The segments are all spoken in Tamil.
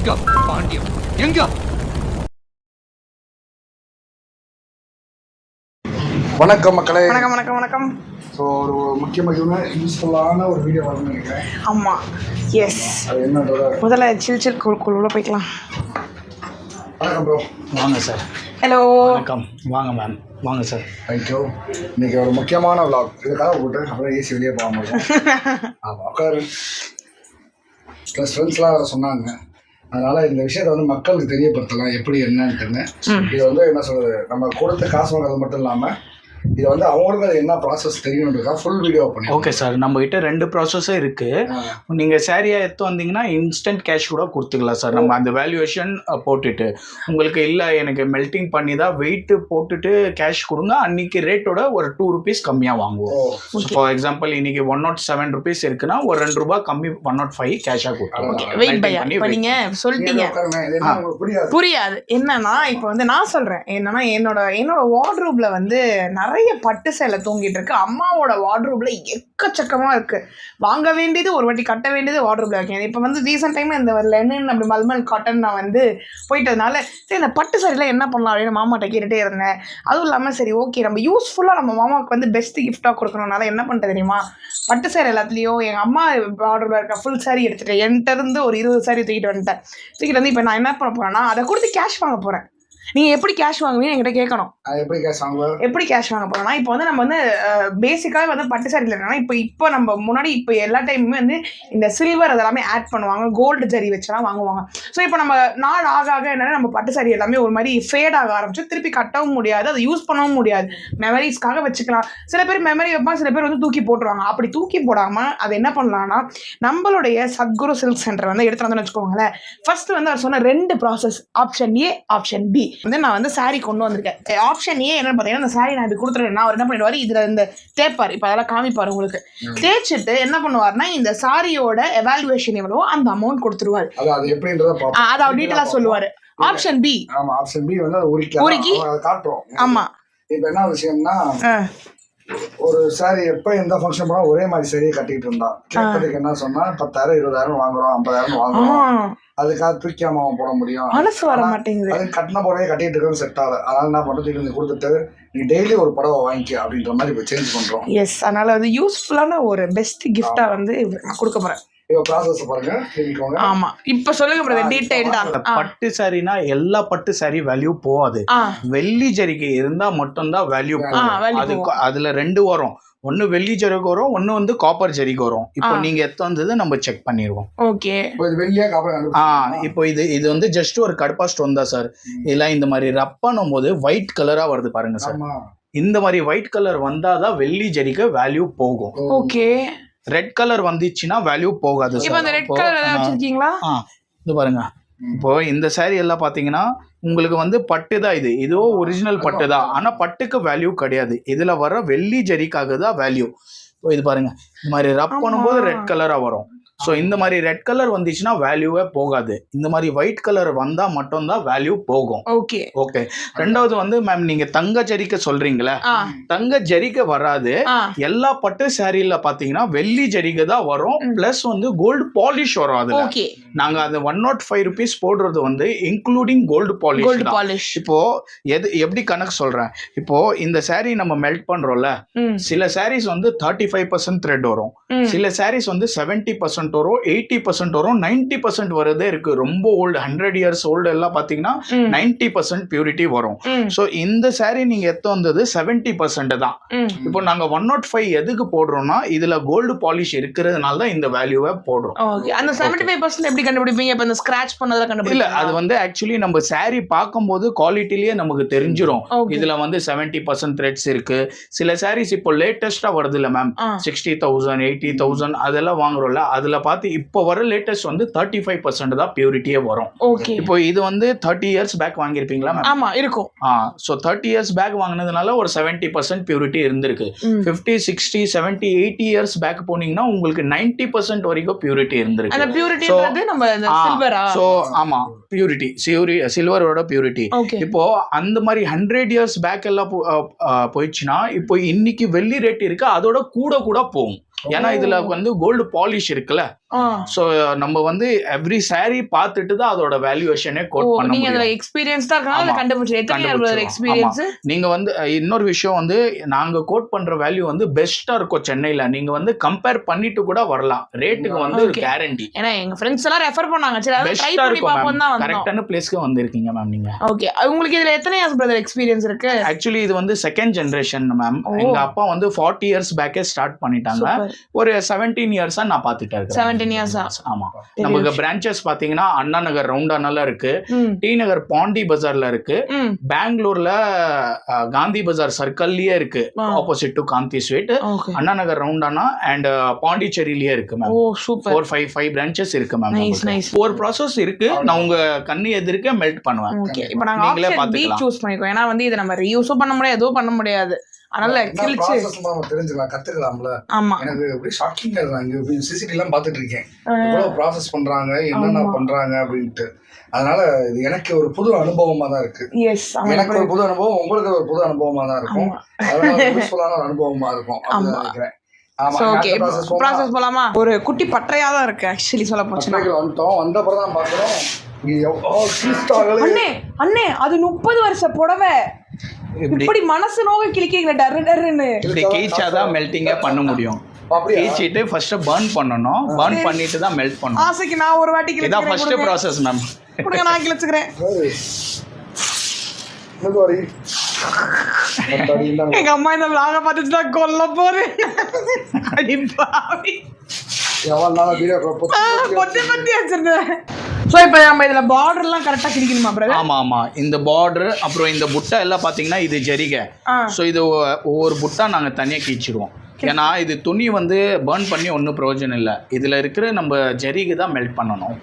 எங்க பாண்டியம் எங்க? வணக்கம் மக்களே. வணக்கம் வணக்கம் வணக்கம். ஸோ ஒரு முக்கியமான யூஸ்ஃபுல்லான ஒரு வீடியோ வரணும்னு நினைக்கிறேன். ஆமாம், எஸ். அது என்னன்றத முதல்ல சில் குழுக்குள்ள போய்க்கலாம். வணக்கம் ப்ரோ. வாங்க சார். ஹலோ. வணக்கம். வாங்க மேம், வாங்க சார். தேங்க்யூ. இன்றைக்கி ஒரு முக்கியமான விளாக். இதுக்காக போட்டு அப்புறம் ஏசி வெளியே போக முடியும். ஆமாம், உட்காரு. ப்ளஸ் ஃப்ரெண்ட்ஸ்லாம் சொன்னாங்க, அதனால் இந்த விஷயத்தை வந்து மக்களுக்கு தெரியப்படுத்தலாம் எப்படி என்னன்ட்டுன்னு. இது வந்து என்ன சொல்கிறது, நம்ம கொடுத்து காசு வாங்குறது மட்டும் இல்லாமல் இது வந்து அவங்களுக்கு அது என்ன ப்ராசஸ் தெரியணுன்றதா ஃபுல் வீடியோ பண்ணி. ஓகே சார், நம்மகிட்ட 2 ப்ராசஸும் இருக்குது. நீங்கள் சாரியாக எடுத்து வந்தீங்கன்னா இன்ஸ்டன்ட் கேஷ் கூட கொடுத்துக்கலாம் சார். நம்ம அந்த வேல்யூவேஷன் போட்டுட்டு உங்களுக்கு இல்லை எனக்கு மெல்ட்டிங் பண்ணி தான் வெயிட்டு போட்டுட்டு கேஷ் கொடுங்க, அன்றைக்கி ரேட்டோட ஒரு 2 ரூபீஸ் கம்மியாக வாங்குவோம். ஃபார் எக்ஸாம்பிள் இன்னைக்கு 107 ரூபீஸ் இருக்குன்னா ஒரு 2 ரூபா கம்மி 105 கேஷாக கொடுத்துருவோம். வெயிட் பையா, இப்போ நீங்கள் சொல்லிட்டீங்க புரியாது. என்னன்னா இப்போ வந்து நான் சொல்கிறேன் என்னன்னா என்னோட வார்ட்ரூப்ல வந்து நிறைய பட்டு சேலை தூங்கிட்டு இருக்கு. அம்மாவோட வார்ட்ரூப்ல எக்கச்சக்கமா இருக்கு. வாங்க வேண்டியது ஒரு வாட்டி கட்ட வேண்டியது வார்ட்ரூப்ல வைக்கணும். இப்போ வந்து ரீசெண்ட் டைம்ல இந்த லெனின் அப்படி மல்மல் காட்டன் நான் வந்து போயிட்டதுனால சரி இந்த பட்டு சேலையில என்ன பண்ணலாம் அப்படின்னு மாமாட்ட கேட்டுட்டே இருந்தேன். அதுவும் இல்லாமல் சரி ஓகே நம்ம யூஸ்ஃபுல்லாக நம்ம மாமாவுக்கு வந்து பெஸ்ட் கிஃப்டாக கொடுக்கணும்னால என்ன பண்ணிட்டேன் தெரியுமா, பட்டு சேலை எல்லாத்துலேயும் எங்கள் அம்மா வார்ட்ரூப்ல இருக்க ஃபுல் சாரி எடுத்துட்டேன். என்கிட்ட இருந்து ஒரு 20 சாரி தூக்கிட்டு வந்துட்டேன். தூக்கிட்டு வந்து இப்போ நான் என்ன பண்ண போறேன்னா அதை கொடுத்து கேஷ் வாங்க போறேன். நீங்கள் எப்படி கேஷ் வாங்குவீங்கன்னு என்கிட்ட கேட்கணும். எப்படி கேஷ் வாங்க போகிறோம்னா இப்போ வந்து நம்ம வந்து பேசிக்காக வந்து பட்டு சாரியில் என்னன்னா இப்போ நம்ம முன்னாடி இப்போ எல்லா டைமுமே வந்து இந்த சில்வர் அதெல்லாமே ஆட் பண்ணுவாங்க, கோல்டு ஜரி வச்செல்லாம் வாங்குவாங்க. ஸோ இப்போ நம்ம நாள் ஆக என்னன்னா நம்ம பட்டு சாரி எல்லாமே ஒரு மாதிரி ஃபேட் ஆக ஆரம்பிச்சு திருப்பி கட்டவும் முடியாது, அதை யூஸ் பண்ணவும் முடியாது. மெமரிஸ்க்காக வச்சுக்கலாம். சில பேர் மெமரி வைப்பாங்க, சில பேர் வந்து தூக்கி போட்டுருவாங்க. அப்படி தூக்கி போடாமல் அதை என்ன பண்ணலாம்னா நம்மளுடைய சத்குரு சில்க் சென்டர் வந்து எடுத்துகிட்டு வந்து வச்சுக்கோங்களேன். ஃபர்ஸ்ட் வந்து அவர் சொன்ன 2 process, option A option B வந்து நான் வந்து சாரி கொண்டு வந்திருக்கேன். ஆப்ஷன் ஏ என்னன்னு பார்த்தீங்கன்னா இந்த சாரி நான் இப்படி கொடுத்துருவேன். அவர் என்ன பண்ணிடுவார், இதில் இந்த தேப்பார், இப்போ அதெல்லாம் காமிப்பார் உங்களுக்கு. தேய்ச்சிட்டு என்ன பண்ணுவார்னா இந்த சாரியோட எவாலுவேஷன் எவ்வளோ அந்த அமௌண்ட் கொடுத்துருவார். அது எப்படின்றத அதை அவர் டீட்டெயிலாக சொல்லுவார். ஆப்ஷன் பி, ஆமாம், ஆப்ஷன் பி வந்து உருக்கி காட்டுறோம். ஆமாம். இப்போ என்ன விஷயம்னா ஒரு சாரி எப்போ எந்த ஃபங்க்ஷன் போனால் ஒரே மாதிரி சரியை கட்டிட்டு இருந்தா கேட்கறதுக்கு என்ன சொன்னா 10,000 20,000 வாங்குறோம் 50,000 வாங்குறோம். அதுக்காக தூக்கியாம போட முடியும், மனசு வர மாட்டேங்குது. அது கட்டின புடவையே கட்டிட்டு இருக்கணும் செட் ஆகல. அதனால என்ன பண்ணுறது, கொடுத்துட்டு நீ டெய்லி ஒரு புடவை வாங்கிக்க அப்படின்ற மாதிரி இப்போ சேஞ்ச் பண்றோம். எஸ், அதனால வந்து யூஸ்ஃபுல்லான ஒரு பெஸ்ட் கிஃப்டா வந்து நான் கொடுக்க போறேன். ப்ராசஸ் பாருங்க. ஆமா, இப்ப சொல்லுங்க பிரதர் டீடைல்டா. பட்டு சாரினா எல்லா பட்டு சாரி வேல்யூ போகாது. வெள்ளி ஜரிகை இருந்தா மட்டும்தான் வேல்யூ போகும். அதுல 2 வரும், ஒன்னு வெள்ளி ஜரிகை வரும், ஒன்னு வந்து காப்பர் ஜரிகை வரும். இப்போ நீங்க எத்த வந்தது நம்ம செக் பண்ணிடுவோம். ஓகே, இப்போ இது வந்து ஜஸ்ட் ஒரு கடப்பா ஸ்டோன் தான் சார். இதெல்லாம் இந்த மாதிரி ரப் பண்ணும் போது ஒயிட் கலரா வருது பாருங்க சார். இந்த மாதிரி ஒயிட் கலர் வந்தாதான் வெள்ளி ஜரிகை வேல்யூ போகும். ஓகே, ரெட் கலர் வந்துச்சுன்னா வேல்யூ போகாது. இப்போ அந்த ரெட் கலர் வச்சிருக்கீங்களா? இது பாருங்க. இப்போ இந்த சாரி எல்லாம் பாத்தீங்கன்னா உங்களுக்கு வந்து பட்டு தான், இதோ ஒரிஜினல் பட்டு தான். ஆனா பட்டுக்கு வேல்யூ கிடையாது, இதுல வர வெள்ளி ஜரிக்காக தான் வேல்யூ. இது பாருங்க, இந்த மாதிரி ரப் பண்ணும்போது ரெட் கலரா வரும். ஸோ இந்த மாதிரி ரெட் கலர் வந்துச்சுன்னா வேல்யூவே போகாது. இந்த மாதிரி ஒயிட் கலர் வந்தா மட்டும்தான் வேல்யூ போகும். Okay okay. ரெண்டாவது வந்து மேம் நீங்க தங்க ஜரிக்கை சொல்றீங்களா, தங்க ஜரிக்கை வராது. எல்லா பட்டு சாரியில பாத்தீங்கன்னா வெள்ளி ஜரிகை தான் வரும், பிளஸ் வந்து கோல்டு பாலிஷ் வரும். அதுல நாங்க அந்த 105 ரூபீஸ் போடுறது வந்து இன்க்ளூடிங் கோல்டு பாலிஷ். இப்போ எப்படி கணக்கு சொல்றேன், இப்போ இந்த சாரி நம்ம மெல்ட் பண்றோம்ல, சில சாரீஸ் வந்து 35% த்ரெட் வரும், சில சாரீஸ் வந்து 70% வரும், 80% வரும், 90% வரதே இருக்கு. ரொம்ப ஓல்டு 100 இயர்ஸ் ஓல்டு எல்லாம் பாத்தீங்கன்னா 90% பியூரிட்டி வரும். சோ இந்த சாரி நீங்க எத்த வந்தது 70% தான். இப்போ நாங்க 105 எதுக்கு போடுறோம்னா இதுல கோல்டு பாலிஷ் இருக்கிறதுனால தான் இந்த வேல்யூவை போடுறோம். அந்த 75% எப்படி கண்டுபிடிப்பீங்க? இப்ப இந்த ஸ்கிராட்ச் பண்ணதல கண்டுபிடிப்பீங்க? இல்ல, அது வந்து ஆக்சுவலி நம்ம சாரி பார்க்கும்போது குவாலிட்டிலேயே நமக்கு தெரிஞ்சிரும். இதுல வந்து 70% த்ரெட்ஸ் இருக்கு. சில சாரீஸ் இப்போ லேட்டஸ்டா வருது இல்ல மேம், 60,000 80,000 அதெல்லாம் வாங்குறோம்ல, அதுல பார்த்து இப்போ வர லேட்டஸ்ட் வந்து 35% தான் பியூரிட்டியே வரும். இப்போ இது வந்து 30 இயர்ஸ் பேக் வாங்கியிருப்பீங்களா மேம்? ஆமா இருக்கும். ஸோ 30 இயர்ஸ் பேக் வாங்கினதுனால ஒரு 70% பியூரிட்டி இருந்திருக்கு. 50 60 70 80 இயர்ஸ் பேக் போனீங்கன்னா உங்களுக்கு 90% வரைக்கும் பியூரிட்டி இருந்திருக்கு. அந்த பியூரிட்டின்றது நம்ம சில்வரா? ஸோ ஆமா, பியூரிட்டி சில்வரோட பியூரிட்டி. இப்போ அந்த மாதிரி 100 இயர்ஸ் பேக் எல்லாம் போயிடுச்சுன்னா இப்போ இன்னைக்கு வெள்ளி ரேட் இருக்கு, அதோட கூட போகும். ஏன்னா இதுல வந்து கோல்டு பாலிஷ் இருக்குல்ல, சோ நம்ம வந்து எவ்ரி saree பார்த்துட்டு தான் அதோட வேல்யூவேஷனே கோட் பண்ண நீங்க அதுல முடியும். எக்ஸ்பீரியன்ஸ்டா இருக்கனால கண்டுபிடிச்சு எத்தனை எக்ஸ்பீரியன்ஸ். நீங்க வந்து இன்னொரு விஷயம் வந்து நாங்க கோட் பண்ற வேல்யூ வந்து பெஸ்டா இருக்கும் சென்னையில. நீங்க வந்து கம்பேர் பண்ணிட்டு கூட வரலாம். ரேட்டுக்கு வந்து ஒரு கேரண்டி. ஏன்னா எங்க ஃப்ரெண்ட்ஸ் எல்லாம் ரெஃபர் பண்ணாங்க. சரி அத ட்ரை பண்ணி பாப்போம் தான் வந்தோம். கரெக்ட்டான பிளேஸ்க்கு வந்திருக்கீங்க மேம் நீங்க. ஓகே, உங்களுக்கு இதுல எத்தனை இயர்ஸ் பிரதர் எக்ஸ்பீரியன்ஸ் இருக்கு? ஆக்சுவலி இது வந்து செகண்ட் ஜெனரேஷன் மேம். எங்க அப்பா வந்து 40 இயர்ஸ் பேக்கே ஸ்டார்ட் பண்ணிட்டாங்க. ஒரு 17 இயர்ஸா நான் பாத்துட்டே இருக்கேன். 17 இயர்ஸா? ஆமா. நமக்கு பிரான்ச்சஸ் பாத்தீங்கன்னா அண்ணா நகர் ரவுண்டானால இருக்கு, டி நகர் பாண்டி பஜார்ல இருக்கு, பெங்களூர்ல காந்தி பஜார் சர்க்கிள்லயே இருக்கு, opposite to Gandhi sweet, Anna Nagar ரவுண்டானா அண்ட் பாண்டிச்சேரியிலயே இருக்கு மேம். 4-5 பிரான்ச்சஸ் இருக்கு மேம். 4 ப்ராசஸ் இருக்கு. நான் உங்க கண்ணு எதிர்க்க மெல்ட் பண்ணுவேன். ஓகே, இப்போ நாங்க ஆப்ஷன் பி சூஸ் பண்ணிக்கோம். ஏன்னா வந்து இத நம்ம ரீயூஸும் பண்ண முடியாது, எதுவும் பண்ண முடியாது. அதனால கிழிச்சு தெரிஞ்சுக்கலாம், கத்துக்கலாம்ல. ஆமா, எனக்கு அப்படியே ஷாக்கிங்கா இருக்கு. சிசிடிவி எல்லாம் பாத்துட்டு இருக்கேன், எவ்வளவு ப்ராசஸ் பண்றாங்க, என்னென்ன பண்றாங்க அப்படின்ட்டு. அதனால இது எனக்கு ஒரு புது அனுபவமா தான் இருக்கு. எனக்கு ஒரு புது அனுபவம், உங்களுக்கு ஒரு புது அனுபவமா தான் இருக்கும். அதனால யூஸ்ஃபுல்லான ஒரு அனுபவமா இருக்கும் அப்படின்னு நினைக்கிறேன். ப்ராசஸ் போலாமா? ஒரு குட்டி பட்டையா தான் இருக்கு ஆக்சுவலி சொல்ல போச்சுன்னா. வந்துட்டோம், வந்த அப்புறம் தான் பாக்குறோம் அண்ணே அது 30 வருஷ புடவை. இப்படி மனசு நோக கிளிக்கீங்க டர்ரு டர்ருன்னு. இப்படி கீச்சாதான் மெல்டிங்கே பண்ண முடியும். கீச்சிட்டு ஃபர்ஸ்ட் பர்ன் பண்ணனும், பர்ன் பண்ணிட்டு தான் மெல்ட் பண்ணனும். ஆசைக்கு நான் ஒரு வாட்டி கிளிக்கிறேன். இதான் ஃபர்ஸ்ட் process மேம். கொடுங்க, நான் கிளிச்சுக்கிறேன். எங்க அம்மா இந்த vlog பார்த்துட்டா கொல்ல போறே. அடி பாவி. எவனால வீடியோ பொட்டி வச்சிருந்தேன். சோ இப்போ நம்ம இதுல பார்டர் எல்லாம் கரெக்ட்டா கிழிக்கணுமா பிரதர்? ஆமா ஆமா, இந்த பார்டர் அப்புறம் இந்த புட்டா எல்லாம் பாத்தீங்கன்னா இது ஜரிகை. சோ இது ஒவ்வொரு புட்டா நாங்க தனியா கீச்சிடுவோம். ஏன்னா இது துணி வந்து பர்ன் பண்ணி ஒன்றும் பிரயோஜனம் இல்லை. இதுல இருக்கிற நம்ம ஜரிகை தான் மெல்ட் பண்ணணும்.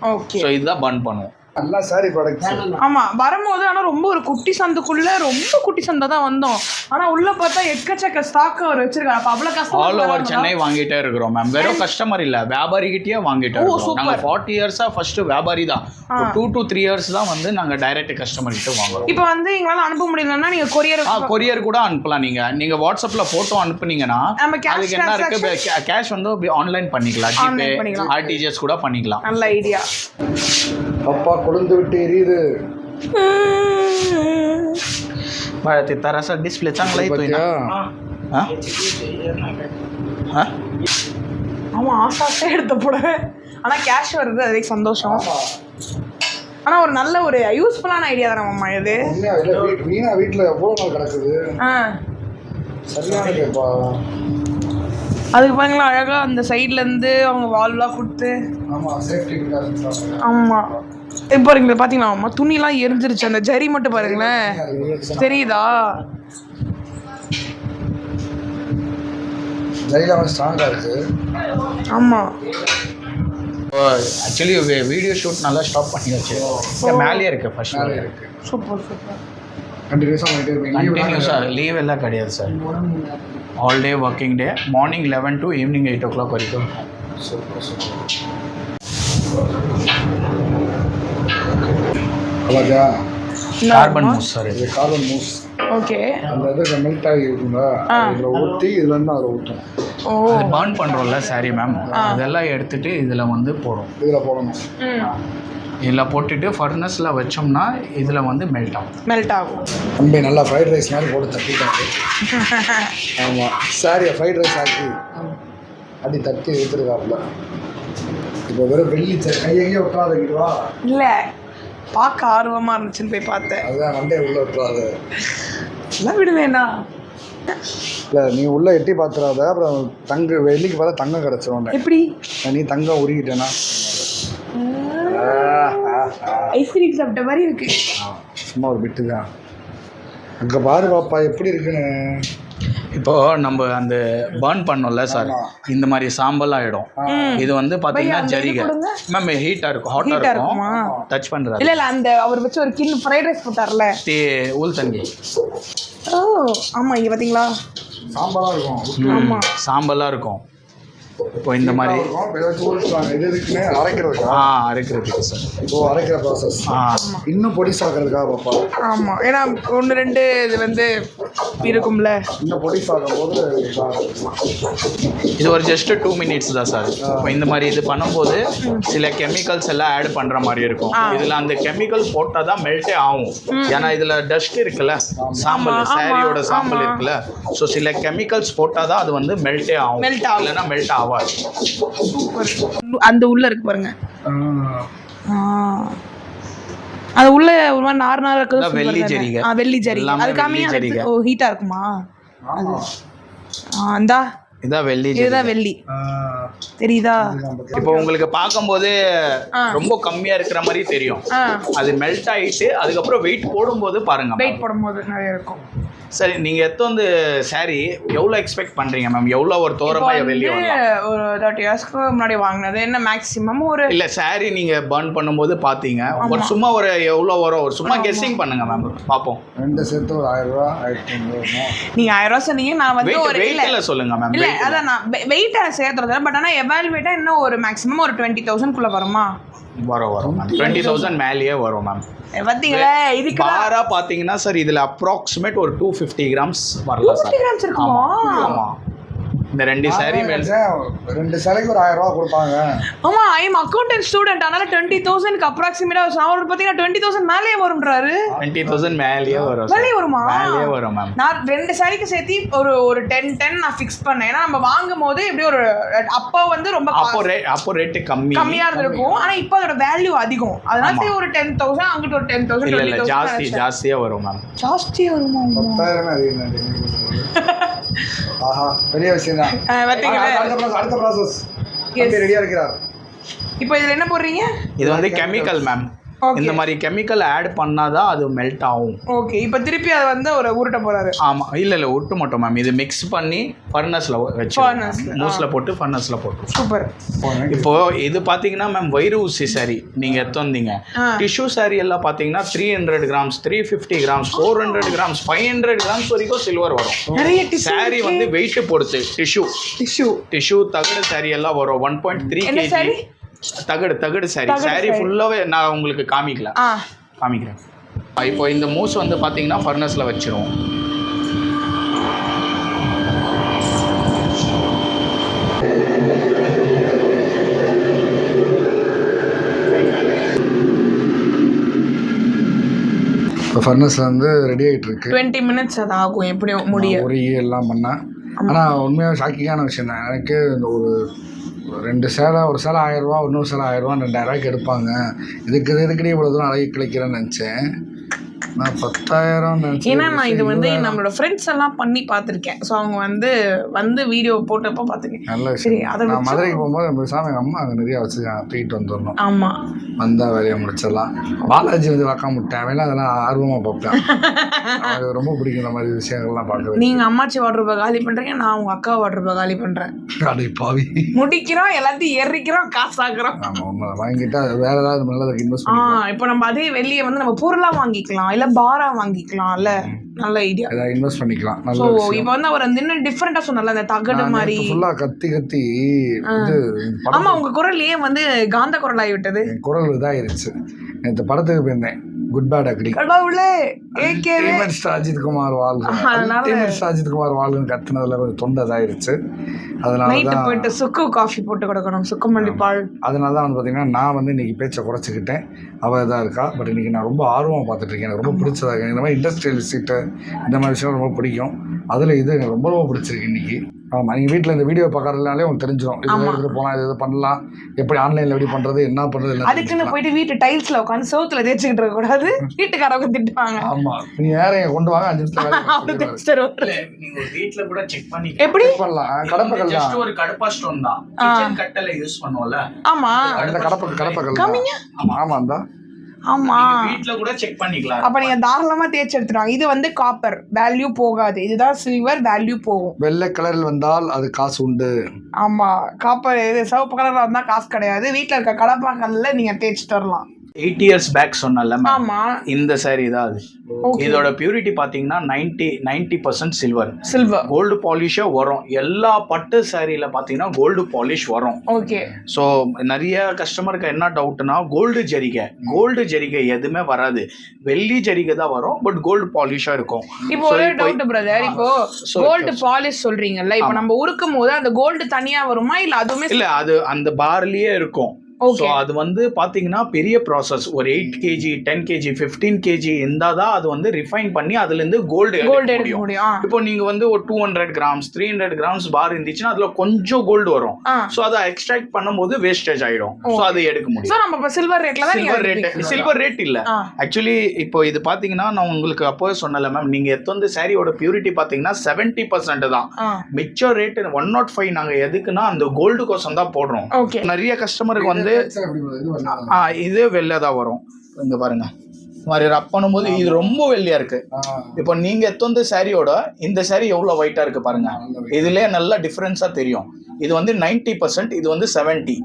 ஸோ இதுதான் பர்ன் பண்ணுவோம். நல்லா சாரி ப்ராடக்ட்ஸ். ஆமா, வரும்போது ஆனா ரொம்ப ஒரு குட்டி சந்துக்குள்ள, ரொம்ப குட்டி சந்தா தான் வந்தோம். ஆனா உள்ள பார்த்தா எக்கச்சக்க ஸ்டாக் அவர் வச்சிருக்காரு. அப்ப அவ்வளவு கஸ்டமர் ஆல் ஓவர் சென்னை வாங்கிட்டே இருக்கிறோம் மேம். வெறும் கஸ்டமர் இல்ல, வியாபாரி கிட்டயே வாங்கிட்டே இருக்கோம். நாங்க 40 இயர்ஸா ஃபர்ஸ்ட் வியாபாரி தான். 2 to 3 இயர்ஸ் தான் வந்து நாங்க டைரக்ட் கஸ்டமர் கிட்ட வாங்குறோம். இப்போ வந்து எங்களால அனுப்ப முடியலன்னா நீங்க கொரியர் கூட அனுப்பலாம். நீங்க வாட்ஸ்அப்ல போட்டோ அனுப்புனீங்கன்னா அதுக்கு என்ன இருக்கு, கேஷ் வந்து ஆன்லைன் பண்ணிக்கலாம், ஜிபே, ஆர்டிஜிஎஸ் கூட பண்ணிக்கலாம். நல்ல ஐடியா. அப்பா கொழுந்து விட்டு எரியுது. बाळा ताराचा डिस्प्ले चांगला येतोय ना. ஆமா, ஆசாசே எடுத்த போடவே. ஆனா கேஷ் வருது, அதுவே சந்தோஷம். ஆனா ஒரு நல்ல ஒரு யூஸ்ஃபுல்லான ஐடியா தானே மாமா இது. வீணா வீட்டுல எவ்வளவு நாள் கிடக்குது. சரியான கேப்பா. அதுக்கு பாருங்களா அழகா அந்த சைட்ல இருந்து அவங்க வால்வெலாம் கொடுத்து. ஆமா, சேஃப்டி. ஆமா, இப்போ பாருங்க பாத்தீங்களா அம்மா, துணிலாம் எரிஞ்சிருச்சு. அந்த ஜரி மட்டும் பாருங்களேன், தெரியுதா? ஜரிலாம் ஸ்ட்ராங்கா இருக்கு. ஆமா, ஆக்சுவலி வீடியோ ஷூட் நல்லா ஸ்டாப் பண்ணியாச்சு. மேலேயே இருக்கு, ஃபர்ஸ்ட் மேலே இருக்கு. Super super. கண்டினியூஸா லீவ் எல்லாம் கிடையாது sir. All day working day. Morning 11 to evening 8 o'clock வரைக்கும். Super super. அழகா கார்பன் மூஸ் சார், இது கார்பன் மூஸ். ஓகே, அந்த இது மெல்ட் ஆகி இருக்குங்க. இதுல ஊத்தி இதுல இருந்து அதை ஊத்தும். அது பர்ன் பண்றோம்ல சாரி மேம், அதெல்லாம் எடுத்துட்டு இதுல வந்து போடும். இதுல போடணும். இதில் போட்டுட்டு ஃபர்னஸில் வச்சோம்னா இதில் வந்து மெல்ட் ஆகும். தம்பி நல்லா ஃப்ரைட் ரைஸ் மாதிரி போட்டு தட்டிட்டாங்க. ஆமாம், சாரியை ஃப்ரைட் ரைஸ் ஆக்கி அடி தட்டி எடுத்துருக்காப்புல. இப்போ வெறும் வெள்ளி கையெங்கே விட்டுறாதுவா? இல்லை, பார்க்க ஆர்வமாக இருந்துச்சுன்னு போய் பார்த்தேன். அதுதான் வண்டே உள்ளே விட்டுறாது. எல்லாம் விடுவேண்ணா. இல்லை, நீ உள்ளே எட்டி பார்த்துறாத, அப்புறம் வெள்ளிக்கு பார்த்தா தங்கம் கிடச்சிரும். எப்படி? நீ தங்கம் உருகிட்டேன்னா ஐஸ்கிரீம் சாப்பிட்ட மாதிரி இருக்கு. சும்மா ஒரு பிட்டு தான். அங்கே பாரு பாப்பா எப்படி இருக்குன்னு. இப்போ நம்ம அந்த பர்ன் பண்ணோம்ல சார், இந்த மாதிரி சாம்பல் ஆயிடும். இது வந்து பாத்தீங்கன்னா ஜரிகை மேம், ஹீட்டா இருக்கும், ஹாட்டா இருக்கும், டச் பண்றாரு. இல்ல அந்த அவர் வச்சு ஒரு கிண்ணு ஃப்ரைட் ரைஸ் போட்டார்ல, ஊல் தண்ணி. ஓ ஆமா, இங்க பாத்தீங்களா சாம்பலா இருக்கும். ஆமா, சாம்பலா இருக்கும். இப்போ இந்த மாதிரி இதை வச்சு ஊறிச்சுவாங்க. இது இருக்குன்னு அரைக்கிறதுக்கா? அரைக்கிறதுக்கு சார். ஓ, அரைக்கிற ப்ராசஸ். இன்னும் பொடிசாக்கிறதுக்கா பாப்பா? ஆமாம், ஏன்னா 1-2 இது வந்து இருக்கும்ல, இன்னும் பொடிசாகும் போது இது ஒரு ஜஸ்ட் 2 மினிட்ஸ் தான் சார். இப்போ இந்த மாதிரி இது பண்ணும்போது சில கெமிக்கல்ஸ் எல்லாம் ஆட் பண்ணுற மாதிரி இருக்கும். இதில் அந்த கெமிக்கல் போட்டால் தான் மெல்ட்டே ஆகும். ஏன்னா இதில் டஸ்ட் இருக்குல்ல, சாம்பல், சாரியோட சாம்பல் இருக்குல்ல, ஸோ சில கெமிக்கல்ஸ் போட்டால் தான் அது வந்து மெல்ட்டே ஆகும், இல்லைன்னா மெல்ட் ஆகாது. அந்த உள்ள இருக்கு பாருங்க, அது உள்ள ஒரு மாதிரி நார் இருக்குது. வெள்ளி ஜரிகை. வெள்ளி ஜரிகை. அது காமியா ஹீட்டா இருக்குமா? அந்தா இதான் வெள்ளி. இதுதான் வெள்ளி, தெரியுதா? இப்போ உங்களுக்கு பார்க்கும்போது ரொம்ப கம்மியா இருக்கிற மாதிரி தெரியும். அது மெல்ட் ஆயிட்டு அதுக்கப்புறம் வெயிட் போடும்போது பாருங்க, வெயிட் போடும்போது நிறைய இருக்கும். சரி, நீங்க எத்தனை சாரி எவ்வளோ எக்ஸ்பெக்ட் பண்றீங்க மேம்? எவ்வளோ ஒரு தோரமா வெளியே ஒரு 30 இயர்ஸ்க்கு முன்னாடி வாங்கினது என்ன மேக்ஸிமம் ஒரு இல்ல சாரி நீங்க பர்ன் பண்ணும்போது பாத்தீங்க, ஒரு சும்மா ஒரு எவ்வளோ வரும், ஒரு சும்மா கெஸ்ஸிங் பண்ணுங்க மேம், பாப்போம். ரெண்டு சேர்த்து ஒரு 1000 ரூபா 1500. நீங்க 1000 ரூபா சொன்னீங்க, நான் வந்து ஒரு வெயிட்ல சொல்லுங்க மேம். இல்ல அதான் நான் வெயிட்ட சேர்த்துறது, பட் ஆனா எவாலுவேட்டா இன்னும் ஒரு மேக்ஸிமம் ஒரு 20,000 குள்ள வருமா? வரும் மேம், 20,000 மேலேயே வரும் மேம். பாத்தீங்களா? இதுக்கு பாரா பாத்தீங்கன்னா சார் இதுல அப்ராக்சிமேட் ஒரு 250 கிராம்ஸ் வரலாம் சார். 250 கிராம்ஸ் இருக்குமா? ஆமா, இந்த 2 சாரி ரெண்டு சாரிக்கு ஒரு 1000 ரூபா கொடுப்பாங்க. ஆமா, ஐ எம் அக்கவுண்டன்ட் ஸ்டூடெண்ட், அதனால 20,000க்கு அப்ராக்சிமேட்டா அவர் பாத்தீங்கன்னா 20,000 மேலேயே வரும்ன்றாரு. 20,000 மேலேயே வரும். மேலேயே வருமா? மேலேயே வரும் மேம். நான் 2 சாரிக்கு சேர்த்து ஒரு 10 நான் ஃபிக்ஸ் பண்ணேன். ஏன்னா நம்ம வாங்கும் போது இப்படி ஒரு அப்போ வந்து ரொம்ப அப்போ ரேட் கம்மியா இருந்திருக்கும், ஆனா இப்போ அதோட வேல்யூ அதிகம். அதனால ஒரு 10,000 அங்கிட்ட ஒரு 10,000 இல்ல ஜாஸ்தியா வரும் மேம். ஜாஸ்தியா வருமா? 10,000 அதிகம். ஆஹா, பெரிய விஷயம் தான். அடுத்த ப்ராசஸ் ரெடியா இருக்கிறார். இப்போ இதுல என்ன போடுறீங்க? இது வந்து கெமிக்கல் மேம். இந்த மாதிரி கெமிக்கல் ஆட் பண்ணாதான் அது மெல்ட் ஆகும். ஓகே, இப்போ திருப்பி அதை வந்து ஒரு உருட்ட போறாரு. ஆமா, இல்ல உருட்ட மாட்டோம் மேம். இது மிக்ஸ் பண்ணி ஃபர்னஸ்ல வச்சு மூஸ்ல போட்டு ஃபர்னஸ்ல போட்டு. சூப்பர். இப்போ இது பாத்தீங்கன்னா மேம் வயிறு ஊசி சாரி நீங்க எடுத்தீங்க. டிஷ்யூ சாரி எல்லாம் பாத்தீங்கன்னா 300 கிராம்ஸ், 350 கிராம்ஸ், 400 கிராம்ஸ், 500 கிராம்ஸ் வரைக்கும் சில்வர் வரும். சாரி வந்து வெயிட் பொறுத்து டிஷ்யூ தகடு சாரி எல்லாம் வரும் 1.3 kg. தகடு சாரி ஃபுல்லாவே நான் உங்களுக்கு காமிக்கிறேன். இப்போ இந்த மூஸ் வந்து பாத்தீங்கன்னா ஃபர்னஸ்ல வச்சிருவோம். இப்போ ஃபர்னஸ்ல வந்து ரெடி ஆகிட்டு இருக்கு. 20 மினிட்ஸ் அது ஆகும் எப்படியும் முடியும். ஒரு எல்லாம் பண்ணேன். ஆனால் உண்மையாக ஷாக்கிங்கான விஷயம் தான். எனக்கு இந்த ஒரு 2 சேலை, ஒரு சேலை 1000 ரூபா, இன்னொரு சேலை 1000 ரூபா, 2000 ரூபாய்க்கு எடுப்பாங்க. இதுக்கடி இவ்வளோ தூரம் அழகி கிடைக்கிறேன்னு நினச்சேன். நான் 10,000 நினச்சேன். ஏன்னா நான் இது வந்து நம்மளோட ஃப்ரெண்ட்ஸ் எல்லாம் பண்ணி பார்த்துருக்கேன். ஸோ அவங்க வந்து வீடியோ போட்டப்போ பார்த்துருக்கேன். நல்ல விஷயம். நான் மதுரைக்கு போகும்போது சாமி எங்கள் அம்மா அங்கே நிறையா வச்சுருக்காங்க, தூக்கிட்டு வந்துடணும். ஆமாம், வந்தால் வேலையை முடிச்சிடலாம். பாலாஜி வந்து வளர்க்க முட்டேன், வேணா அதெல்லாம் ஆர்வமாக பார்ப்பேன். எனக்கு ரொம்ப பிடிக்கும் இந்த மாதிரி விஷயங்கள்லாம் பார்க்குறது. நீங்கள் அம்மாச்சி வாட்ரூபா காலி பண்ணுறீங்க, நான் உங்கள் அக்கா வாட்ரூபா காலி பண்ணுறேன். அடை பாவி, முடிக்கிறோம், எல்லாத்தையும் எறிக்கிறோம், காசு ஆக்குறோம். ஆமாம், உண்மை. வாங்கிட்டா வேற ஏதாவது நல்லதுக்கு இன்வெஸ்ட் பண்ணலாம். இப்போ நம்ம அதே வெளியே வந்து நம்ம பொருளாக வாங்கிக்கலாம், இல்லை பாரா வாங்கிக்கலாம்ல. நல்ல ஐடியா, ஏதாவது இன்வெஸ்ட் பண்ணிக்கலாம். நல்ல விஷயம். இப்போ வந்து அவர் இன்னும் டிஃப்ரெண்டா சொன்னால அந்த தகடு மாதிரி ஃபுல்லா கத்தி இது. ஆமா, உங்க குரல் ஏன் வந்து காந்த குரல் ஆகிவிட்டது? குரல் இதாயிருச்சு. இந்த படத்துக்கு போயிருந்தேன், குட் பேட் அக்லி. கடவுளே, அஜித் குமார் வாழ்னு கத்துனதுல கொஞ்சம் தொண்டை இதாயிருச்சு. அதனாலதான் போயிட்டு சுக்கு காஃபி போட்டு கொடுக்கணும், சுக்குமல்லி பால். அதனாலதான் வந்து பாத்தீங்கன்னா நான் வந்து இன்னைக்கு பேச்சை குறைச்சிக்கிட்டேன். அவள் இதாக இருக்கா. பட் இன்னைக்கு நான் ரொம்ப ஆர்வமாக பார்த்துட்டு இருக்கேன். எனக்கு ரொம்ப பிடிச்சதா இருக்கு. இந்த மாதிரி இண்டஸ்ட்ரியல் விசிட்டு இந்த மாதிரி விஷயம் ரொம்ப பிடிக்கும். அதில் இது எனக்கு ரொம்ப ரொம்ப பிடிச்சிருக்கு இன்னைக்கு. ஆமாம், நீங்கள் வீட்டில் இந்த வீடியோ பார்க்கறதுனாலே உங்களுக்கு தெரிஞ்சிடும். இது போனால் இது பண்ணலாம், எப்படி ஆன்லைனில் எப்படி பண்ணுறது, என்ன பண்ணுறது. அதுக்குன்னு போயிட்டு வீட்டு டைல்ஸில் உட்காந்து சோத்துல தேய்ச்சிக்கிட்டு இருக்கக்கூடாது, வீட்டுக்காரவங்க திட்டுவாங்க. ஆமாம், நீங்கள் யாரையும் கொண்டு வாங்க, 5 நிமிஷத்தில் வீட்டில் கூட செக் பண்ணி எப்படி பண்ணலாம். கடப்பக்கல் தான், ஒரு கடப்பா ஸ்டோன் தான், கிச்சன் கட்டல யூஸ் பண்ணுவோம்ல. ஆமாம், அந்த கடப்பக்கல். ஆமாம் தான். ஆமா, வீட்ல கூட செக் பண்ணிக்கலாம். அப்ப நீங்க தாராளமா தேய்ச்சி எடுத்துறாங்க. இது வந்து காப்பர், வேல்யூ போகாது. இதுதான் சில்வர், வேல்யூ போகும். வெள்ளை கலரில் வந்தால் அது காசு உண்டு. ஆமா, காப்பர் இது சிவப்பு கலர்ல வந்தா காசு கிடையாது. வீட்டுல இருக்க கடப்பாக்கல்ல நீங்க தேய்ச்சிட்டு வரலாம். 8 years பேக் சொன்னல ஆமா இந்த saree தான் அது. இதோட பியூரிட்டி பாத்தீங்கன்னா 90% சில்வர் கோல்டு பாலிஷே வரும். எல்லா பட்டு சாரியில பாத்தீங்கன்னா கோல்டு பாலிஷ் வரும். ஓகே. சோ நிறைய கஸ்டமருக்கு என்ன டவுட்னா கோல்டு ஜரிகை எதுவுமே வராது, வெள்ளி ஜரிகை தான் வரும், பட் கோல்டு பாலிஷா இருக்கும். இப்போ ஒரு டவுட் பிரதர், இப்போ கோல்டு பாலிஷ் சொல்றீங்கல்ல, இப்போ நம்ம உருக்கும் போது அந்த கோல்டு தனியா வருமா இல்ல அதுவுமே? இல்ல, அது அந்த பார்லயே இருக்கும். ஸோ அது வந்து பாத்தீங்கன்னா பெரிய ப்ராசஸ். ஒரு 8 kg 10 kg 15 kg இருந்தாதான் அது வந்து ரிஃபைன் பண்ணி அதுல இருந்து கோல்டு எடுக்க முடியும். இப்போ நீங்க வந்து ஒரு 200 grams 300 grams பார் இருந்துச்சுன்னா அதுல கொஞ்சம் கோல்டு வரும். ஸோ அதை எக்ஸ்ட்ராக்ட் பண்ணும்போது வேஸ்டேஜ் ஆயிடும். ஸோ அதை எடுக்க முடியும். ஸோ நம்ம சில்வர் ரேட்ல தான் சில்வர் ரேட் இல்ல ஆக்சுவலி. இப்போ இது பாத்தீங்கன்னா நான் உங்களுக்கு அப்போவே சொன்னல மேம், நீங்க எத்தனை சாரியோட பியூரிட்டி பாத்தீங்கன்னா 70% தான். மிச்சம் ரேட் 105 நாங்க எதுக்குன்னா அந்த கோல்டு கோசம் தான் போடுறோம். நிறைய கஸ்டமருக்கு வந்து இது வெள்ளைதான் வரும். இங்க பாருங்க, மாதிரி ரப் பண்ணும்போது இது ரொம்ப வெள்ளையா இருக்கு. இப்போ நீங்க எத்தொந்த சாரியோட இந்த சாரி எவ்வளவு ஒயிட்டா இருக்கு பாருங்க, இதுலயே நல்ல டிஃபரன்ஸா தெரியும். இது வந்து 90%, இது வந்து 70.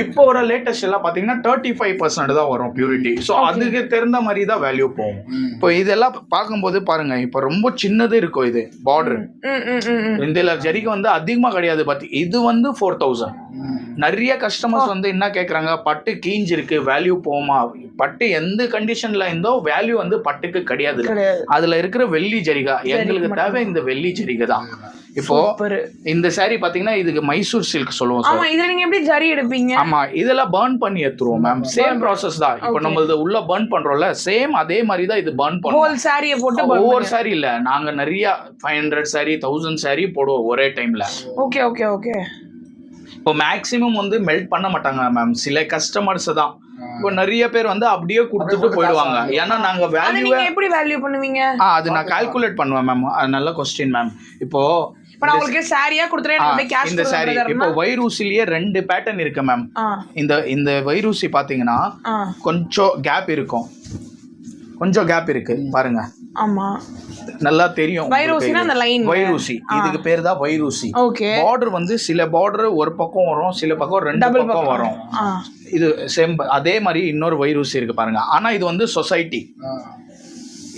இப்போ வர லேட்டஸ்ட் எல்லாம் பாத்தீங்கன்னா 35% தான் வரும் பியூரிட்டி. ஸோ அதுக்கு தெரிந்த மாதிரி தான் வேல்யூ போகும். இப்போ இதெல்லாம் பார்க்கும்போது பாருங்க, இப்போ ரொம்ப சின்னது இருக்கும் இது பார்டர். இந்த ஜரிகை வந்து அதிகமா கிடையாது. பட் இது வந்து 4000. நிறைய கஸ்டமர்ஸ் வந்து என்ன கேட்குறாங்க, பட்டு கீஞ்சி இருக்கு, வேல்யூ போகுமா? பட்டு எந்த கண்டிஷன்ல இருந்தோ வேல்யூ வந்து பட்டுக்கு கிடையாது. அதுல இருக்கிற வெள்ளி ஜரிகை எங்களுக்கு தேவை, இந்த வெள்ளி ஜரிகை தான். இப்போ இந்த சாரி பாத்தீங்கன்னா இதுக்கு மைசூர் சில்க் சொல்லுவோம். ஆமா, இதுல நீங்க எப்படி ஜரி எடுப்பீங்க? ஆமா, இதெல்லாம் பர்ன் பண்ணி எடுத்துருவோம் மேம். சேம் ப்ராசஸ் தான். இப்போ நம்ம இது உள்ள பர்ன் பண்றோம்ல, சேம் அதே மாதிரி தான் இது பர்ன் பண்ணுவோம். ஹோல் சாரியை போட்டு ஒவ்வொரு சாரி இல்ல, நாங்க நிறைய 500 சாரி 1000 சாரி போடுவோம் ஒரே டைம்ல. Okay okay okay. இப்போ மேக்ஸிமம் வந்து மெல்ட் பண்ண மாட்டாங்க மேம், சில கஸ்டமர்ஸ் தான். இப்போ நிறைய பேர் வந்து அப்படியே கொடுத்துட்டு போயிடுவாங்க. ஏன்னா நாங்க வேல்யூ எப்படி வேல்யூ பண்ணுவீங்க? அது நான் கால்குலேட் பண்ணுவேன் மேம். நல்ல क्वेश्चन மேம். இப்போ நான் உங்களுக்கு சாரியா கொடுத்துறேன், கேஷ் இந்த சாரி இப்போ வைரூசிலேயே 2 பேட்டர்ன் இருக்கு மேம். இந்த வைரூசி பாத்தீங்கன்னா கொஞ்சம் கேப் இருக்கும், கொஞ்சம் கேப் இருக்கு பாருங்க. ஆமா, நல்லா தெரியும். வைரூசினா அந்த லைன், வைரூசி இதுக்கு பேர் தான் வைரூசி. ஓகே. பார்டர் வந்து சில பார்டர் ஒரு பக்கம் வரும், சில பக்கம் 2 பக்கம் வரும். இது சேம் அதே மாதிரி இன்னொரு வைரூசி இருக்கு பாருங்க. ஆனா இது வந்து சொசைட்டி,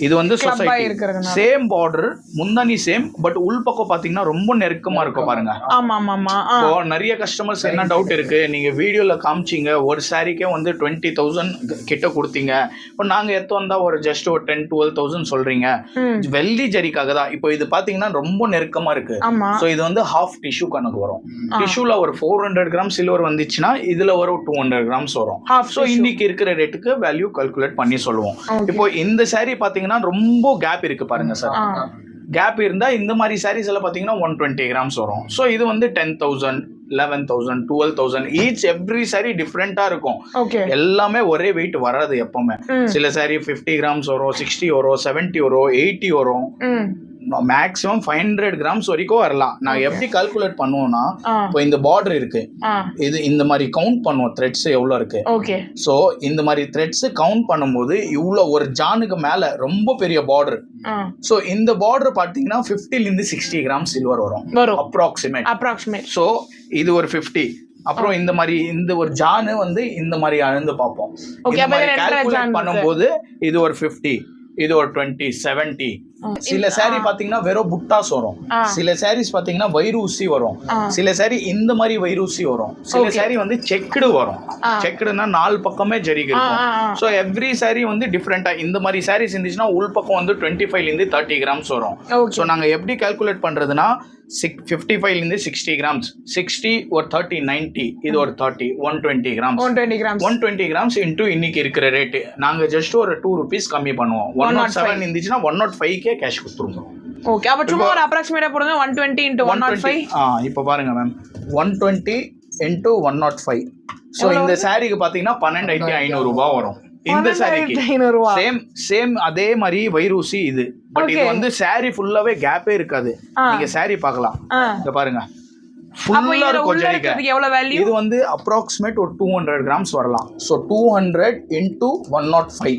இது வந்து சொசைட்டி சேம் பார்டர், முந்தானி சேம், பட் உள் பக்கம் பாத்தீங்கன்னா ரொம்ப நெருக்கமா இருக்கும் பாருங்க. ஆமா ஆமா ஆமா. இப்போ நிறைய கஸ்டமர்ஸ் என்ன டவுட் இருக்கு, நீங்க வீடியோல காமிச்சீங்க ஒரு சாரிக்கே வந்து 20,000 கிட்ட கொடுத்தீங்க, இப்போ நாங்க எத்த வந்தா ஒரு ஜஸ்ட் ஒரு 10-12,000 சொல்றீங்க. வெள்ளி ஜரிக்காக தான். இப்போ இது பாத்தீங்கன்னா ரொம்ப நெருக்கமா இருக்கு. சோ இது வந்து ஹாஃப் டிஷ்யூ கணக்கு வரும். டிஷ்யூல ஒரு 400 கிராம் சில்வர் வந்துச்சுன்னா இதுல ஒரு 200 கிராம்ஸ் வரும். சோ இன்னைக்கு இருக்கிற ரேட்டுக்கு வேல்யூ கால்குலேட் பண்ணி சொல்லுவோம். இப்போ இந்த சாரி பாத்தீங்கன்னா ரொம்ப கேப் இருக்கு பாருங்க சார். கேப் இருந்தா இந்த மாதிரி சாரீஸ் எல்லாம் பாத்தீங்கன்னா 120 கிராம்ஸ் வரும். சோ இது வந்து 10,000 11,000 12,000 ஈச் எவ்ரி சாரி டிஃப்ரெண்டா இருக்கும். எல்லாமே ஒரே வெயிட் வராது எப்பவுமே. சில சாரி 50 கிராம்ஸ் வரும், 60 வரும், 70 வரும், 80 வரும், மேக்ஸிமம் 500 கிராம்ஸ் வரைக்கும் வரலாம். நான் எப்படி கால்குலேட் பண்ணுவோம்னா, இப்போ இந்த பார்டர் இருக்கு, இது இந்த மாதிரி கவுண்ட் பண்ணுவோம் த்ரெட்ஸ் எவ்வளவு இருக்கு. சோ இந்த மாதிரி த்ரெட்ஸ் கவுண்ட் பண்ணும்போது இவ்வளவு ஒரு ஜானுக்கு மேல ரொம்ப பெரிய பார்டர். சோ இந்த பார்டர் பாத்தீங்கன்னா 50 இருந்து 60 கிராம் சில்வர் வரும் அப்ராக்சிமேட். சோ இது ஒரு 50. அப்புறம் இந்த மாதிரி இந்த ஒரு ஜானு வந்து இந்த மாதிரி அளந்து பார்ப்போம். கால்குலேட் பண்ணும்போது இது ஒரு 50, இது ஒரு 20, 70. சில சாரி பாத்தீங்கன்னா வெறும் புட்டாஸ் வரும், சில சாரீஸ் பாத்தீங்கன்னா வைரூசி வரும், சில சாரி இந்த மாதிரி வைரூசி வரும், சில சாரி வந்து செக்குடு வரும். செக்குடுனா 4 பக்கமே ஜரிகை இருக்கும். சோ எவ்ரி சாரி வந்து டிஃப்ரெண்டா. இந்த மாதிரி சாரீஸ் இருந்துச்சுன்னா உள் பக்கம் வந்து 25 இருந்து 30 கிராம்ஸ் வரும். சோ நாங்க எப்படி கால்குலேட் பண்றதுன்னா 55 இருந்து 60 கிராம்ஸ், 60 ஒரு 30 90, இது ஒரு 30 120 கிராம்ஸ், 120 கிராம்ஸ் இன்டூ இன்னைக்கு இருக்கிற ரேட்டு நாங்க ஜஸ்ட் ஒரு 2 ரூபீஸ் கம்மி பண்ணுவோம். 107 இருந்துச்சுன்னா 105 கேஷ் கொடுத்துருவோம். ஓகே. அப்ப சும்மா ஒரு அப்ராக்ஸிமேட்டா போடுங்க 120 into 105. இப்போ பாருங்க மேம், 120 into 105. சோ இந்த சாரிக்கு பாத்தீங்கன்னா 12,500 ரூபாய் வரும். இந்த சாரிக்கு சேம் அதே மாதிரி வைரூசி இது. பட் இது வந்து சாரி ஃபுல்லாவே கேப்பே இருக்காது. நீங்க சாரி பார்க்கலாம், இங்க பாருங்க ஃபுல்லா இருக்கும் ஜரிகை. இது வந்து அப்ராக்சிமேட் ஒரு 200 கிராம்ஸ் வரலாம். சோ 200 into 105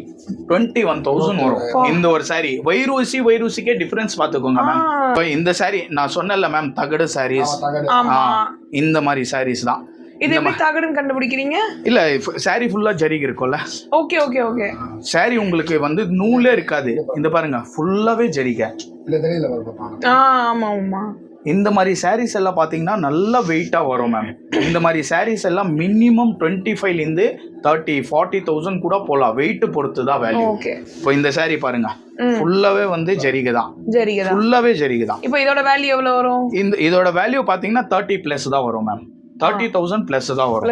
21,000 வரும் இந்த ஒரு சாரி. வைரூசிக்கே டிஃபரன்ஸ் பாத்துக்கோங்க மேம். இந்த சாரி நான் சொன்னல மேம், தகடு சாரீஸ், இந்த மாதிரி சாரீஸ் தான். இது எப்படி தகடுன்னு கண்டுபிடிக்கிறீங்க? இல்ல சாரி ஃபுல்லா ஜரிகை இருக்கும்ல. Okay okay okay. சாரி உங்களுக்கு வந்து நூலே இருக்காது. இந்த பாருங்க ஃபுல்லாவே ஜரிகை. இல்ல தெரியல பாப்பா. ஆமா ஆமா. இந்த மாதிரி சாரீஸ் எல்லாம் பார்த்தீங்கன்னா நல்லா வெயிட்டாக வரும் மேம். இந்த மாதிரி சாரீஸ் எல்லாம் மினிமம் 25லேருந்து 30-40,000 கூட போகலாம். வெயிட் பொறுத்து தான் வேல்யூ. ஓகே. இப்போ இந்த சாரீ பாருங்க ஃபுல்லாவே வந்து ஜரிகை தான். ஃபுல்லாவே ஜரிகை தான். இப்போ இதோட வேல்யூ எவ்வளோ வரும்? இதோட வேல்யூ பார்த்தீங்கன்னா 30+ தான் வரும் மேம். 30,000+ தான் வரும்.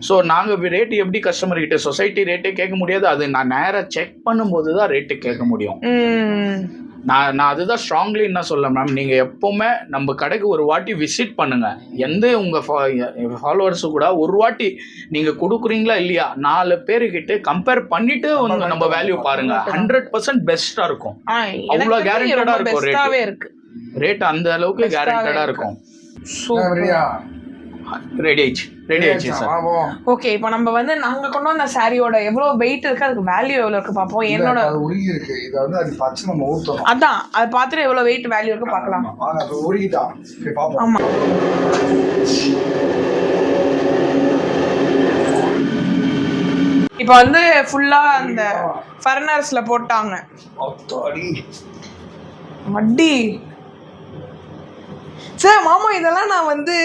ஸோ நாங்கள் ரேட்டு எப்படி கஸ்டமர் கிட்ட சொசைட்டி ரேட்டே கேட்க முடியாது. அது நான் நேராக செக் பண்ணும்போது தான் ரேட்டு கேட்க முடியும். நான் அதுதான் ஸ்ட்ராங்லி என்ன சொல்ல மேம், நீங்கள் எப்போவுமே நம்ம கடைக்கு ஒரு வாட்டி விசிட் பண்ணுங்கள். எந்த உங்கள் ஃபாலோவர்ஸு கூட ஒரு வாட்டி நீங்கள் கொடுக்குறீங்களா இல்லையா 4 பேருக்கிட்ட கம்பேர் பண்ணிட்டு வந்து நம்ம வேல்யூ பாருங்கள். 100% பெஸ்ட்டாக இருக்கும். அவ்வளோ கேரண்டடாக இருக்கும். ரேட் அந்த அளவுக்கு கேரண்டடாக இருக்கும். ரெடி ஆயிடுச்சு சார். ஓகே. இப்போ நம்ம வந்து நாங்க கொண்டு வந்த சாரியோட எவ்வளவு வெயிட் இருக்கு, அதுக்கு வேல்யூ எவ்வளவு இருக்கு பாப்போம். என்னோட அது உருகி இருக்கு. இது வந்து அது பச்சை நம்ம ஊத்தணும். அதான் அது பார்த்துட்டு எவ்வளவு வெயிட் வேல்யூ இருக்கு பார்க்கலாம். வாங்க அது உருகிட்டா. சரி பாப்போம். ஆமா. இப்போ வந்து ஃபுல்லா அந்த ஃபர்னர்ஸ்ல போட்டாங்க. அடி சார் மாமா, இதெல்லாம் நான் வந்து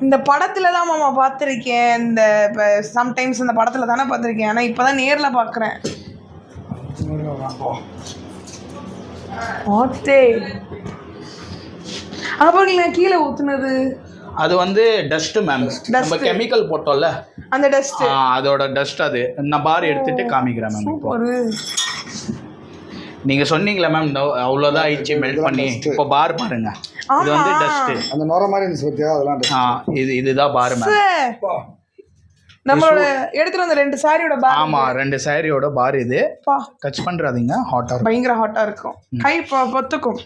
இந்த படத்துல தான் மாமா பார்த்துருக்கேன். இந்த இப்போ சம்டைம்ஸ் இந்த படத்துல தானே பார்த்துருக்கேன். ஆனால் இப்போ தான் நேரில் பார்க்குறேன். ஓத்தே அப்புறம் நான் கீழே ஊற்றுனது அது வந்து டஸ்ட் மேம். நம்ம கெமிக்கல் போட்டோம்ல அந்த டஸ்ட், அதோட டஸ்ட். அது நான் பார் எடுத்துட்டு காமிக்கிறேன் மேம். இப்போ நீங்க சொன்னீங்களா மேம் அவ்வளோதான் ஆயிடுச்சு மெல்ட் பண்ணி. இப்போ பார் பாருங்க, இது வந்து டஸ்ட். அந்த நொர மாதிரி இருந்துச்சு பத்தியா, அதெல்லாம் இதுதான் பார் மேம். நம்மளோட எடுத்துட்டு வந்த 2 சாரியோட பார். ஆமா 2 சாரியோட பார். இது டச் பண்றாதீங்க, ஹாட்டா இருக்கும். பயங்கர ஹாட்டா இருக்கும். கை பொத்துக்கும்.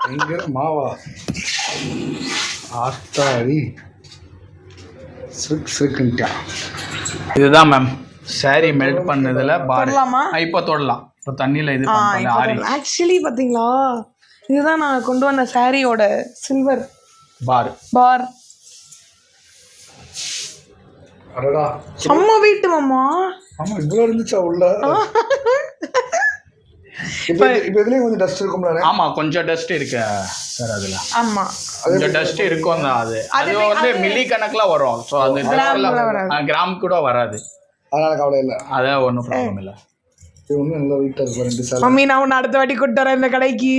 பயங்கர மாவா ஆத்தாடி ஸ்விக் ஸ்விக்ன்ட்டா. இதுதான் மேம் சாரி மெல்ட் பண்ணதுல பார். இப்போ தொடலாம். இப்போ தண்ணியில இது பண்ணலாம். ஆக்சுவலி பாத்தீங்களா, இதுதான் நான் கொண்டு வந்த சாரியோட சில்வர் பார். அடடா அம்மா வீட்டு மாமா. ஆமா இவ்வளவு இருந்துச்சா உள்ள? இப்போ இதுலயே கொஞ்சம் டஸ்ட் இருக்கும்ல? ஆமா கொஞ்சம் டஸ்ட் இருக்கு சார் அதுல. ஆமா கொஞ்சம் டஸ்ட் இருக்கும் தான். அது வந்து மில்லி கணக்குல வரும். ஸோ அது கிராம் கூட வராது. அதனால கவலை இல்லை. அதான் ஒன்றும் ப்ராப்ளம் இல்லை. இது ஒன்றும் நல்லா வெயிட்டாக இருக்கும். 2 சாரி மம்மி நான் உன்னை அடுத்த வாட்டி கூட்டு வரேன் இந்த கடைக்கு.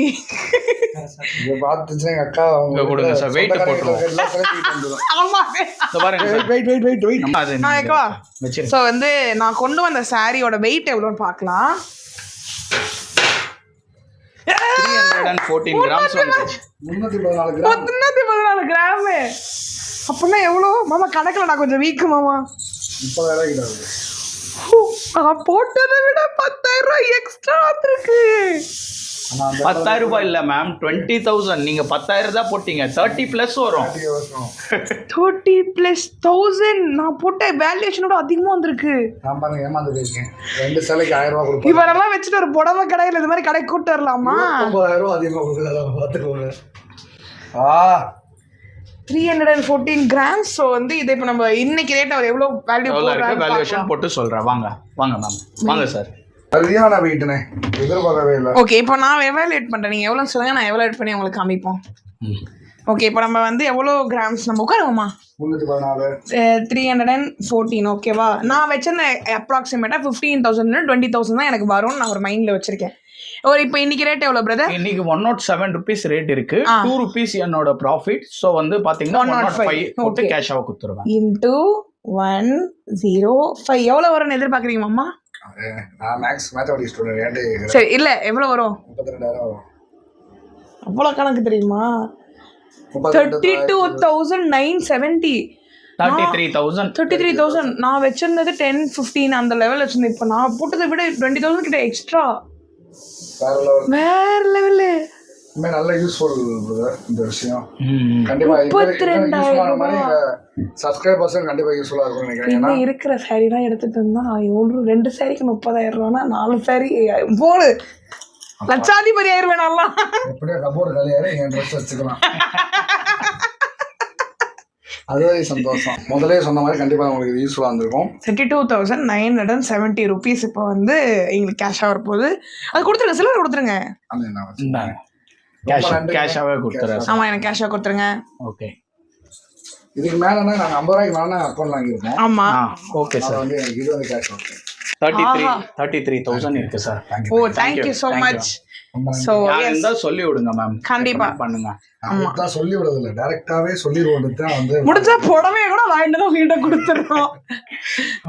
இதை பார்த்துச்சுன்னா எங்கள் அக்கா அவங்க கொடுங்க சார். வெயிட் போட்டுருவோம். ஸோ வந்து நான் கொண்டு வந்த சாரியோட வெயிட் எவ்வளோன்னு பார்க்கலாம். 314 கிராம்ஸ் வந்துச்சு. 314 கிராம். அப்படின்னா எவ்வளோ மாமா? கணக்கில் நான் கொஞ்சம் வீக்கு மாமா. 30,000 கிட்ட. நான் போட்டதை விட 10,000 எக்ஸ்ட்ரா வந்துருக்கு. 10,000 ரூபாய் இல்ல மேம், 20,000. நீங்க 10,000 தான் போட்டீங்க. 30+ வரும். 30+1000 நான் போட்ட வேல்யூஷனோட அதிகமா வந்திருக்கு. நான் பாருங்க ஏமாந்து இருக்கேன். 2 சேலைக்கு 1000 ரூபாய் கொடுப்பேன். இவரெல்லாம் வச்சுட்டு ஒரு புடவை கடையில் இது மாதிரி கடை கூட்டு வரலாமா? 9,000 ரூபாய் அதிகமாக கொடுக்குறதா பார்த்துக்கோங்க. 314 கிராம்ஸ். ஸோ வந்து இதை இப்போ நம்ம இன்னைக்கு ரேட் அவர் எவ்வளோ வேல்யூஷன் போட்டு சொல்கிறேன். வாங்க மேம் வாங்க சார். சரியான வெயிட்னே, எதிர்பார்க்கவே இல்லை. ஓகே இப்போ நான் எவாலுவேட் பண்ணுறேன். நீங்கள் எவ்வளோ சொல்லுங்க, நான் எவாலுவேட் பண்ணி உங்களுக்கு காமிப்போம். ஓகே இப்போ நம்ம வந்து எவ்வளோ கிராம்ஸ் நம்ம உட்காருவோமா? 314. ஓகேவா? நான் வச்சிருந்த அப்ராக்சிமேட்டாக 15,000 20,000 தான் எனக்கு வரும்னு நான் ஒரு மைண்டில் வச்சிருக்கேன். ஒரு இப்போ இன்னைக்கு ரேட் எவ்வளோ பிரதர்? இன்னைக்கு 107 rupees ரேட் இருக்கு. 2 rupees என்னோட ப்ராஃபிட். ஸோ வந்து பார்த்தீங்கன்னா 105 போட்டு கேஷாக கொடுத்துருவேன். இன்டூ 105 எவ்வளோ வரும்னு எதிர்பார்க்குறீங்க மாமா? நான் மேக்ஸ் மேத்தமெட்டிக்ஸ் ஸ்டூடெண்ட். சரி இல்லை எவ்வளோ வரும்? 32,000 வரும். அவ்வளோ கணக்கு தெரியுமா? 32,970. 33,000. நான் வச்சிருந்தது 10-15 அந்த லெவல் வச்சிருந்தேன். இப்போ நான் போட்டதை விட 20,000 கிட்ட எக்ஸ்ட்ரா. வேற லெவலு. நல்ல யூஸ்ஃபுல் இந்த விஷயம். கண்டிப்பா 32,000 சப்ஸ்கிரைபர்ஸ் கண்டிப்பா யூஸ்ஃபுல்லா இருக்கும் நினைக்கிறேன். ஏன்னா இருக்கிற சாரிலாம் எடுத்துட்டு இருந்தா எவ்வளோ 2 சாரிக்கு 30,000 ரூபானா 4 சாரி போடு லட்சாதிபதி ஆயிருவேன். நல்லா எப்படியா கபோர்டு கலையாரு என் ட்ரெஸ் வச்சுக்கலாம். அதுவே சந்தோஷம். முதலே சொன்ன மாதிரி கண்டிப்பாக உங்களுக்கு இது யூஸ்ஃபுல்லாக இருந்திருக்கும். 32,970 rupees இப்போ வந்து எங்களுக்கு கேஷாக வரப்போகுது. அது கொடுத்துருங்க, சில்வர் கொடுத்துருங்க. கேஷாவே கொடுத்துறேன். ஆமாம், எனக்கு கேஷாக கொடுத்துருங்க. ஓகே, இதுக்கு மேலேனா நாங்கள் 50 ரூபாய்க்கு மேலே அக்கௌண்ட் வாங்கியிருக்கோம். ஆமாம், ஓகே சார். வந்து எனக்கு இது வந்து கேஷ் ஓகே 33,000 இருக்கு சார். ஓ, தேங்க்யூ ஸோ மச். ஸோ சொல்லி விடுங்க மேம், கண்டிப்பா பண்ணுங்க. தான் சொல்லி விடுறதில்ல, டைரக்டாவே சொல்லிடுவோம் தான் வந்து முடிஞ்சா புடவை கூட வாங்கிட்டு தான் உங்ககிட்ட கொடுத்துருக்கோம்.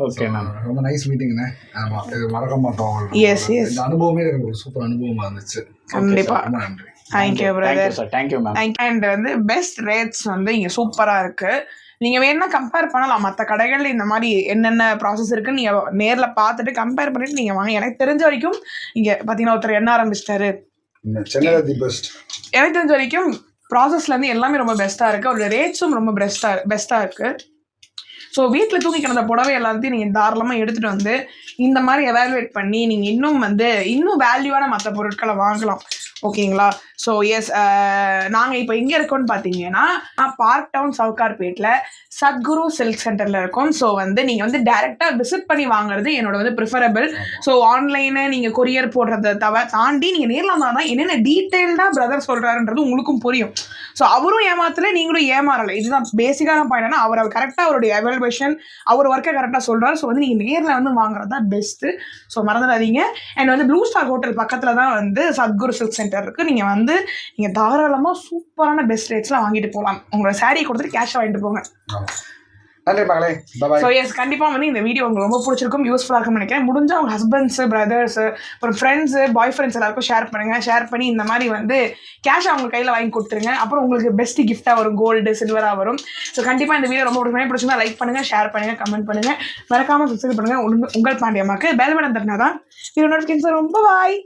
ஓகே மேம், ரொம்ப நைஸ் மீட்டிங்ண்ணே. ஆமா, இது மறக்க மாட்டோம். எஸ் எஸ், இந்த அனுபவமே எனக்கு ஒரு சூப்பர் அனுபவமா இருந்துச்சு. கண்டிப்பா. ரொம்ப நன்றி. Thank you brother. Thank you ma'am. And வந்து பெஸ்ட் ரேட்ஸ் வந்து இங்க சூப்பரா இருக்கு. நீங்க வேணா கம்பேர் பண்ணலாம் மற்ற கடைகள்ல இந்த மாதிரி என்னென்ன ப்ராசஸ் இருக்குன்னு நீங்க நேர்ல பார்த்துட்டு கம்பேர் பண்ணிட்டு நீங்க வாங்க. எனக்கு தெரிஞ்ச வரைக்கும் இங்க பாத்தீங்கன்னா ஒருத்தர் என்ன ஆரம்பிச்சிட்டாரு, சென்னையில தி பெஸ்ட். எனக்கு தெரிஞ்ச வரைக்கும் ப்ராசஸ்ல இருந்து எல்லாமே ரொம்ப பெஸ்டா இருக்கு. அவரோட ரேட்ஸும் ரொம்ப பெஸ்டா இருக்கு. ஸோ வீட்டில் தூக்கி கிடந்த புடவை எல்லாத்தையும் நீங்கள் தாராளமாக எடுத்துகிட்டு வந்து இந்த மாதிரி எவாலுவேட் பண்ணி நீங்கள் இன்னும் வேல்யூவான மற்ற பொருட்களை வாங்கலாம். ஓகேங்களா? ஸோ எஸ், நாங்கள் இப்போ எங்கே இருக்கோம்னு பார்த்தீங்கன்னா பார்க் டவுன் சவுகார்பேட்டில் சத்குரு சில்க் சென்டரில் இருக்கோம். ஸோ வந்து நீங்கள் வந்து டைரெக்டாக விசிட் பண்ணி வாங்குறது என்னோட வந்து ப்ரிஃபரபிள். ஸோ ஆன்லைனு நீங்கள் கொரியர் போடுறத தாண்டி நீங்கள் நேரில் வந்தால் தான் என்னென்ன டீட்டெயில்டாக பிரதர் சொல்கிறாருன்றது உங்களுக்கும் புரியும். ஸோ அவரும் ஏமாத்தலை, நீங்களும் ஏமாறலை. இதுதான் பேசிக்கான பாயிண்ட். ஏன்னா அவர் கரெக்டாக அவருடைய எவாலுவேஷன், அவர் ஒர்க்கை கரெக்டாக சொல்கிறார். ஸோ வந்து நீங்கள் நேரில் வந்து வாங்குறது தான் பெஸ்ட்டு. ஸோ மறந்துடாதீங்க. அண்ட் வந்து ப்ளூ ஸ்டார் ஹோட்டல் பக்கத்தில் தான் வந்து சத்குரு சில்க் சென்டர் இருக்குது. நீங்கள் தாராளமாக சூப்பரான பெஸ்ட் ரேட்ஸ்லாம் வாங்கிட்டு போகலாம். உங்களோட சாரியை கொடுத்துட்டு கேஷாக வாங்கிட்டு போங்க. நன்றி மகளே. பாய். ஸோ எஸ், கண்டிப்பாக வந்து இந்த வீடியோ உங்களுக்கு ரொம்ப பிடிச்சிருக்கும், யூஸ்ஃபுல்லாக இருக்கும்னு நினைக்கிறேன். முடிஞ்சால் உங்கள் ஹஸ்பண்ட்ஸு, பிரதர்ஸு, அப்புறம் ஃப்ரெண்ட்ஸு, பாய் ஃப்ரெண்ட்ஸ் எல்லாருக்கும் ஷேர் பண்ணுங்கள். ஷேர் பண்ணி இந்த மாதிரி வந்து கேஷ் அவங்க கையில் வாங்கி கொடுத்துருங்க. அப்புறம் உங்களுக்கு பெஸ்ட் கிஃப்டாக வரும், கோல்டு சில்வராக வரும். ஸோ கண்டிப்பாக இந்த வீடியோ ரொம்ப பிடிச்சிருந்தா லைக் பண்ணுங்கள், ஷேர் பண்ணுங்கள், கமெண்ட் பண்ணுங்கள். மறக்காமல் சப்ஸ்கிரைப் பண்ணுங்கள். உங்கள் பாண்டியம்மாக்கு பெல் பட்டன் தட்டினா தான் வீடியோ நோட்டிஃபிகேஷன். ரொம்ப பாய்.